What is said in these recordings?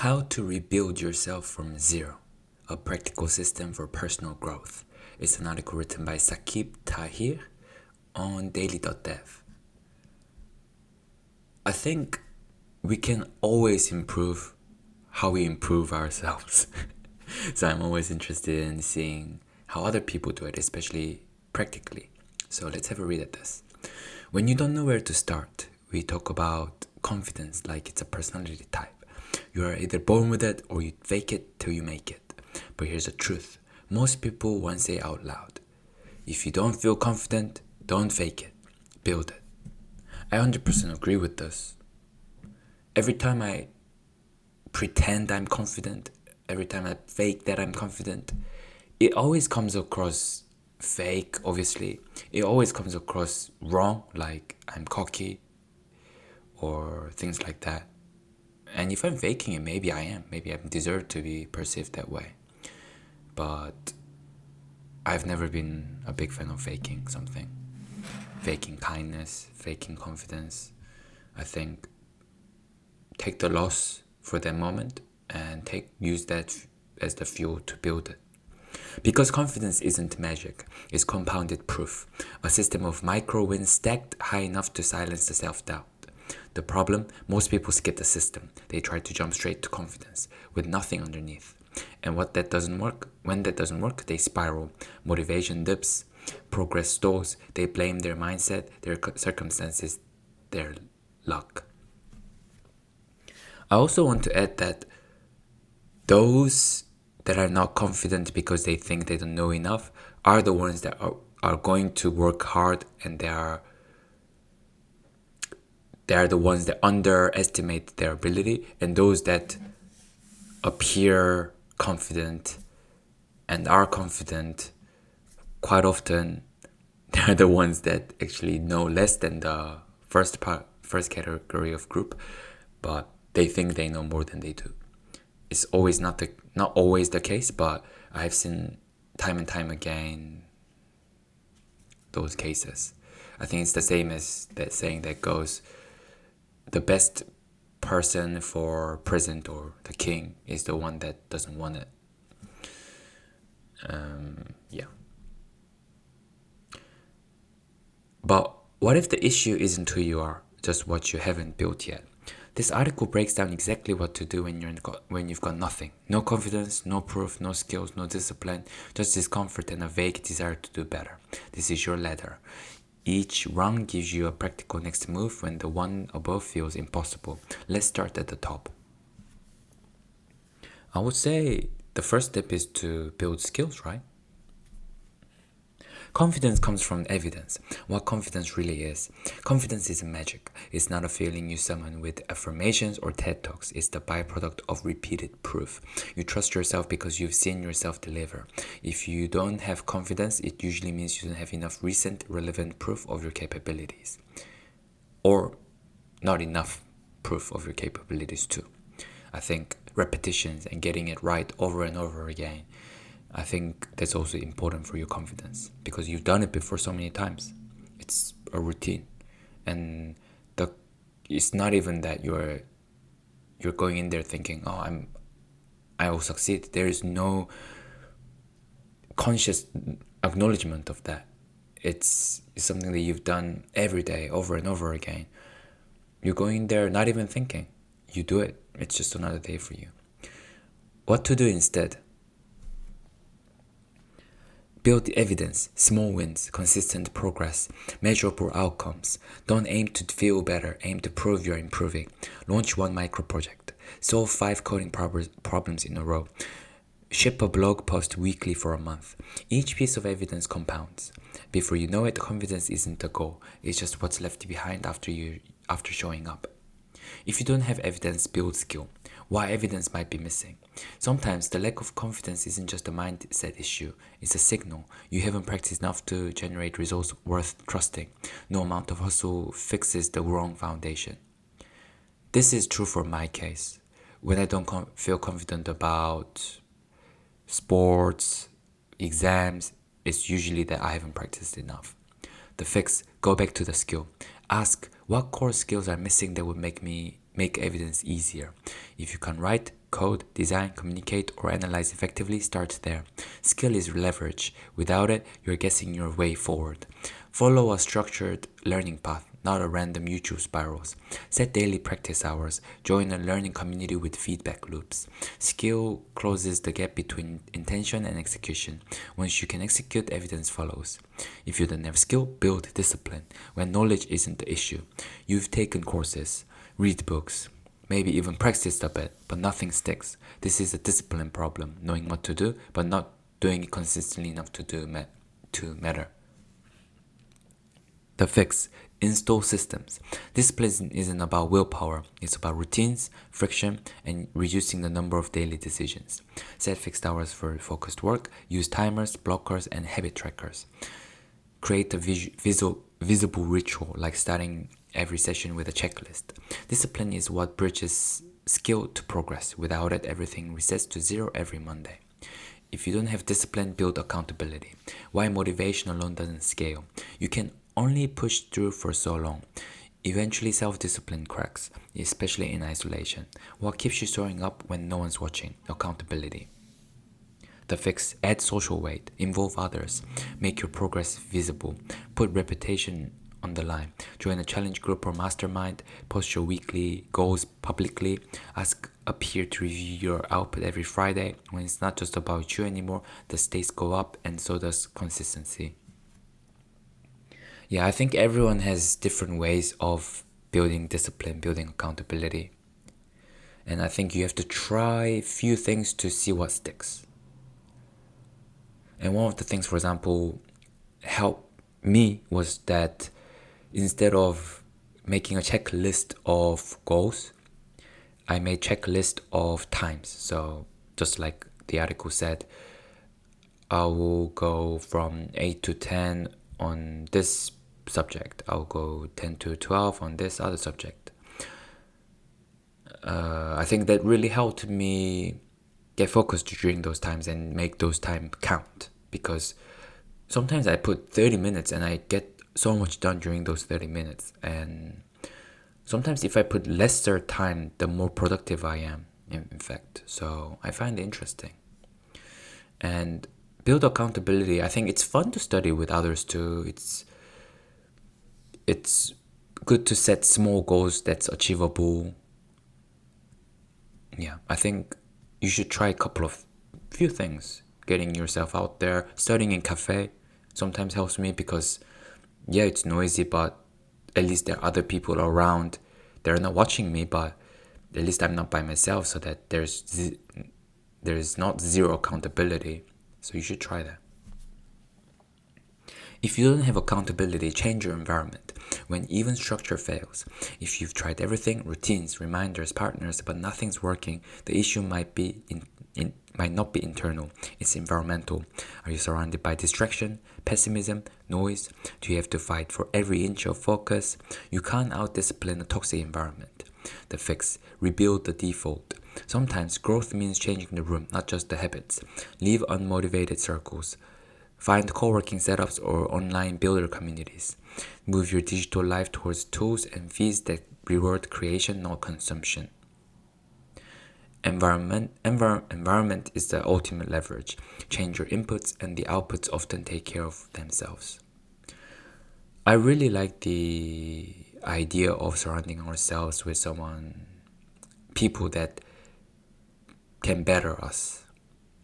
How to Rebuild Yourself from Zero, a Practical System for Personal Growth. It's an article written by Saqib Tahir on daily.dev. I think we can always improve how we improve ourselves. So I'm always interested in seeing how other people do it, especially practically. So let's have a read at this. When you don't know where to start, we talk about confidence like it's a personality type. You are either born with it or you fake it till you make it. But here's the truth. Most people won't say out loud. If you don't feel confident, don't fake it. Build it. I 100% agree with this. Every time I pretend I'm confident, every time I fake that I'm confident, it always comes across fake, obviously. It always comes across wrong, like I'm cocky or things like that. And if I'm faking it, maybe I am. Maybe I deserve to be perceived that way. But I've never been a big fan of faking something. Faking kindness, faking confidence. I think take the loss for that moment and use that as the fuel to build it. Because confidence isn't magic, it's compounded proof, a system of micro wins stacked high enough to silence the self-doubt. The problem, most people skip the system. They try to jump straight to confidence with nothing underneath. And when that doesn't work, they spiral. Motivation dips, progress stalls, they blame their mindset, their circumstances, their luck. I also want to add that those that are not confident because they think they don't know enough are the ones that are going to work hard, and they are the ones that underestimate their ability, and those that appear confident and are confident, quite often they're the ones that actually know less than the first category of group, but they think they know more than they do. It's always not always the case, but I've seen time and time again those cases. I think it's the same as that saying that goes, the best person for president or the king is the one that doesn't want it. Yeah. But what if the issue isn't who you are, just what you haven't built yet? This article breaks down exactly what to do when you've got nothing. No confidence, no proof, no skills, no discipline, just discomfort and a vague desire to do better. This is your ladder. Each rung gives you a practical next move when the one above feels impossible. Let's start at the top. I would say the first step is to build skills, right? Confidence comes from evidence. What confidence really is. Confidence isn't magic. It's not a feeling you summon with affirmations or TED Talks. It's the byproduct of repeated proof. You trust yourself because you've seen yourself deliver. If you don't have confidence, it usually means you don't have enough recent, relevant proof of your capabilities. Or not enough proof of your capabilities too. I think repetitions and getting it right over and over again, I think that's also important for your confidence, because you've done it before so many times. It's a routine, and it's not even that you're going in there thinking, oh, I will succeed. There is no conscious acknowledgement of that. It's something that you've done every day over and over again. You're going in there not even thinking. You do it. It's just another day for you. What to do instead? Build the evidence, small wins, consistent progress, measurable outcomes. Don't aim to feel better, aim to prove you're improving. Launch one micro project. Solve 5 coding problems in a row. Ship a blog post weekly for a month. Each piece of evidence compounds. Before you know it, confidence isn't the goal. It's just what's left behind after showing up. If you don't have evidence, build skill. Why evidence might be missing. Sometimes the lack of confidence isn't just a mindset issue, it's a signal. You haven't practiced enough to generate results worth trusting. No amount of hustle fixes the wrong foundation. This is true for my case. When I don't feel confident about sports, exams, it's usually that I haven't practiced enough. The fix, go back to the skill. Ask what core skills are missing that would make evidence easier. If you can write, code, design, communicate, or analyze effectively starts there. Skill is leverage. Without it, you're guessing your way forward. Follow a structured learning path, not a random YouTube spirals. Set daily practice hours. Join a learning community with feedback loops. Skill closes the gap between intention and execution. Once you can execute, evidence follows. If you don't have skill, build discipline. When knowledge isn't the issue, you've taken courses, read books, maybe even practiced a bit, but nothing sticks. This is a discipline problem, knowing what to do, but not doing it consistently enough to matter. The fix: install systems. Discipline isn't about willpower, it's about routines, friction, and reducing the number of daily decisions. Set fixed hours for focused work, use timers, blockers, and habit trackers. Create a visible ritual, like starting every session with a checklist. Discipline is what bridges skill to progress. Without it, everything resets to zero every Monday. If you don't have discipline, build accountability. Why motivation alone doesn't scale. You can only push through for so long. Eventually, self-discipline cracks, especially in isolation. What keeps you showing up when no one's watching? Accountability. The fix: add social weight, involve others, make your progress visible, put reputation on the line, join a challenge group or mastermind, post your weekly goals publicly, ask a peer to review your output every Friday. When it's not just about you anymore, the stakes go up and so does consistency. Yeah, I think everyone has different ways of building discipline, building accountability. And I think you have to try a few things to see what sticks. And one of the things, for example, helped me was that instead of making a checklist of goals, I made checklist of times. So just like the article said, I will go from 8 to 10 on this subject. I'll go 10 to 12 on this other subject. I think that really helped me get focused during those times and make those time count, because sometimes I put 30 minutes and I get so much done during those 30 minutes, and sometimes if I put lesser time, the more productive I am, in fact. So I find it interesting. And build accountability. I think it's fun to study with others too. It's good to set small goals that's achievable. Yeah, I think you should try a few things. Getting yourself out there, studying in cafe sometimes helps me, because yeah, it's noisy, but at least there are other people around. They're not watching me, but at least I'm not by myself, so that there's not zero accountability. So you should try that. If you don't have accountability, change your environment. When even structure fails, if you've tried everything, routines, reminders, partners, but nothing's working, the issue might not be internal, it's environmental. Are you surrounded by distraction, pessimism, noise? Do you have to fight for every inch of focus? You can't out-discipline a toxic environment. The fix: rebuild the default. Sometimes growth means changing the room, not just the habits. Leave unmotivated circles. Find co-working setups or online builder communities. Move your digital life towards tools and fees that reward creation, not consumption. Environment is the ultimate leverage. Change your inputs and the outputs often take care of themselves. I really like the idea of surrounding ourselves with people that can better us,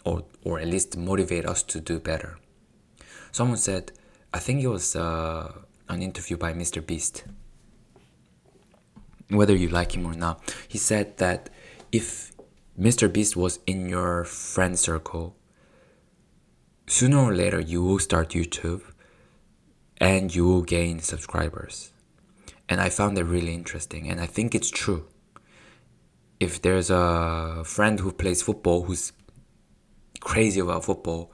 or at least motivate us to do better. Someone said, I think it was an interview by Mr. Beast, whether you like him or not, he said that if Mr. Beast was in your friend circle, sooner or later you will start YouTube and you will gain subscribers. And I found that really interesting, and I think it's true. If there's a friend who plays football, who's crazy about football,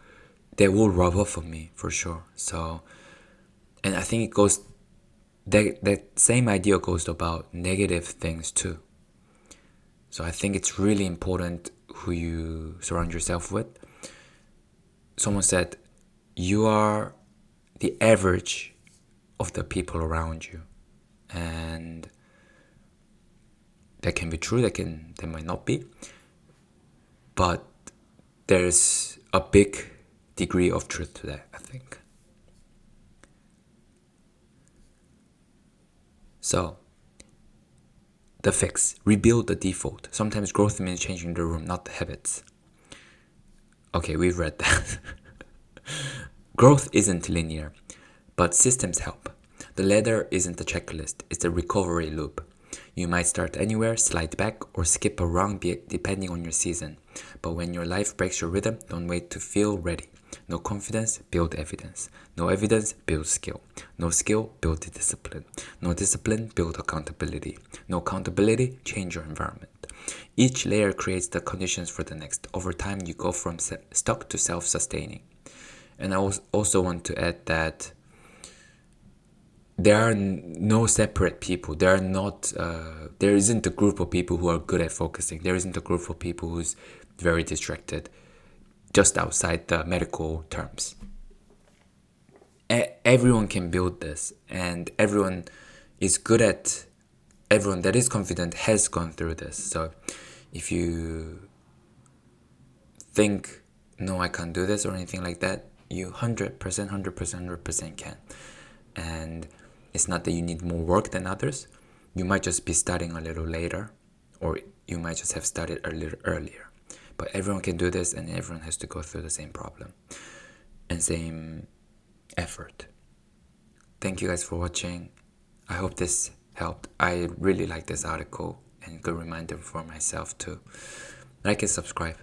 they will rub off on me for sure. So, and I think that same idea goes about negative things too. So I think it's really important who you surround yourself with. Someone said, you are the average of the people around you. And that can be true, that might not be. but there's a big degree of truth to that, I think. So, the fix: rebuild the default. Sometimes growth means changing the room, not the habits. Okay, we've read that. Growth isn't linear, but systems help. The ladder isn't a checklist, it's a recovery loop. You might start anywhere, slide back, or skip a rung depending on your season. But when your life breaks your rhythm, don't wait to feel ready. No confidence, build evidence. No evidence, build skill. No skill, build discipline. No discipline, build accountability. No accountability, change your environment. Each layer creates the conditions for the next. Over time, you go from stuck to self-sustaining. And I also want to add that there are no separate people. There isn't a group of people who are good at focusing. There isn't a group of people who's very distracted, just outside the medical terms. Everyone can build this, and everyone that is confident has gone through this. So if you think, no, I can't do this or anything like that, you 100% can. And it's not that you need more work than others. You might just be starting a little later, or you might just have started a little earlier. But everyone can do this, and everyone has to go through the same problem and same effort. Thank you guys for watching. I hope this helped. I really like this article, and good reminder for myself to like and subscribe.